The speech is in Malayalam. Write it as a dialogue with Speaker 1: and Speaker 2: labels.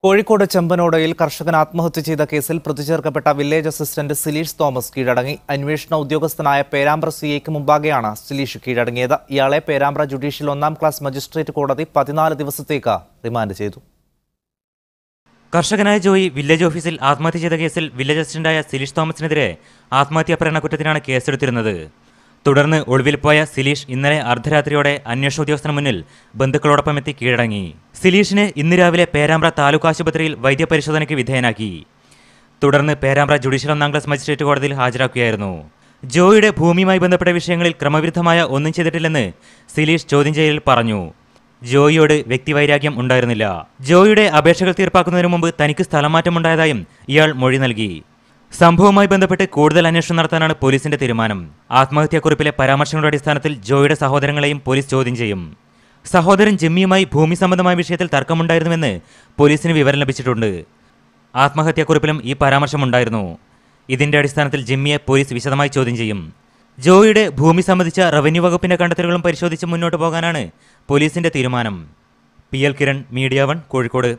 Speaker 1: കോഴിക്കോട് ചെമ്പനോടയിൽ കർഷകൻ ആത്മഹത്യ ചെയ്ത കേസിൽ പ്രതിചേർക്കപ്പെട്ട വില്ലേജ് അസിസ്റ്റന്റ് സിലീഷ് തോമസ് കീഴടങ്ങി. അന്വേഷണ ഉദ്യോഗസ്ഥനായ പേരാമ്പ്ര സിഐക്ക് മുമ്പാകെയാണ് സിലീഷ് കീഴടങ്ങിയത്. ഇയാളെ പേരാമ്പ്ര ജുഡീഷ്യൽ 1-ാം ക്ലാസ് മജിസ്ട്രേറ്റ് കോടതി 14 ദിവസത്തേക്ക് റിമാൻഡ് ചെയ്തു.
Speaker 2: കർഷകനായ ജോയി വില്ലേജ് ഓഫീസിൽ ആത്മഹത്യ ചെയ്ത കേസിൽ വില്ലേജ് അസിസ്റ്റന്റായ സിലീഷ് തോമസിനെതിരെ ആത്മഹത്യാ പ്രേരണക്കുറ്റത്തിനാണ് കേസെടുത്തിരുന്നത്. തുടർന്ന് ഒളിവിൽ പോയ സിലീഷ് ഇന്നലെ അർദ്ധരാത്രിയോടെ അന്വേഷണ ഉദ്യോഗസ്ഥന് മുന്നിൽ ബന്ധുക്കളോടൊപ്പം എത്തി കീഴടങ്ങി. സിലീഷിനെ ഇന്ന് രാവിലെ പേരാമ്പ്ര താലൂക്ക് ആശുപത്രിയിൽ വൈദ്യപരിശോധനയ്ക്ക് വിധേയനാക്കി. തുടർന്ന് പേരാമ്പ്ര ജുഡീഷ്യൽ 1-ാം ക്ലാസ് മജിസ്ട്രേറ്റ് കോടതിയിൽ ഹാജരാക്കുകയായിരുന്നു. ജോയിയുടെ ഭൂമിയുമായി ബന്ധപ്പെട്ട വിഷയങ്ങളിൽ ക്രമവിരുദ്ധമായ ഒന്നും ചെയ്തിട്ടില്ലെന്ന് സിലീഷ് ചോദ്യം ചെയ്യലിൽ പറഞ്ഞു. ജോയിയോട് വ്യക്തിവൈരാഗ്യം ഉണ്ടായിരുന്നില്ല. ജോയിയുടെ അപേക്ഷകൾ തീർപ്പാക്കുന്നതിന് മുമ്പ് തനിക്ക് സ്ഥലമാറ്റമുണ്ടായതായും ഇയാൾ മൊഴി നൽകി. സംഭവവുമായി ബന്ധപ്പെട്ട് കൂടുതൽ അന്വേഷണം നടത്താനാണ് പോലീസിന്റെ തീരുമാനം. ആത്മഹത്യാക്കുറിപ്പിലെ പരാമർശങ്ങളുടെ അടിസ്ഥാനത്തിൽ ജോയിയുടെ സഹോദരങ്ങളെയും പോലീസ് ചോദ്യം ചെയ്യും. സഹോദരൻ ജിമ്മിയുമായി ഭൂമി സംബന്ധമായ വിഷയത്തിൽ തർക്കമുണ്ടായിരുന്നുവെന്ന് പോലീസിന് വിവരം ലഭിച്ചിട്ടുണ്ട്. ആത്മഹത്യാക്കുറിപ്പിലും ഈ പരാമർശമുണ്ടായിരുന്നു. ഇതിന്റെ അടിസ്ഥാനത്തിൽ ജിമ്മിയെ പോലീസ് വിശദമായി ചോദ്യം ചെയ്യും. ജോയിയുടെ ഭൂമി സംബന്ധിച്ച റവന്യൂ വകുപ്പിന്റെ കണ്ടെത്തലുകളും പരിശോധിച്ച് മുന്നോട്ട് പോകാനാണ് പോലീസിന്റെ തീരുമാനം. PL Kiran, media 1, Kozhikode.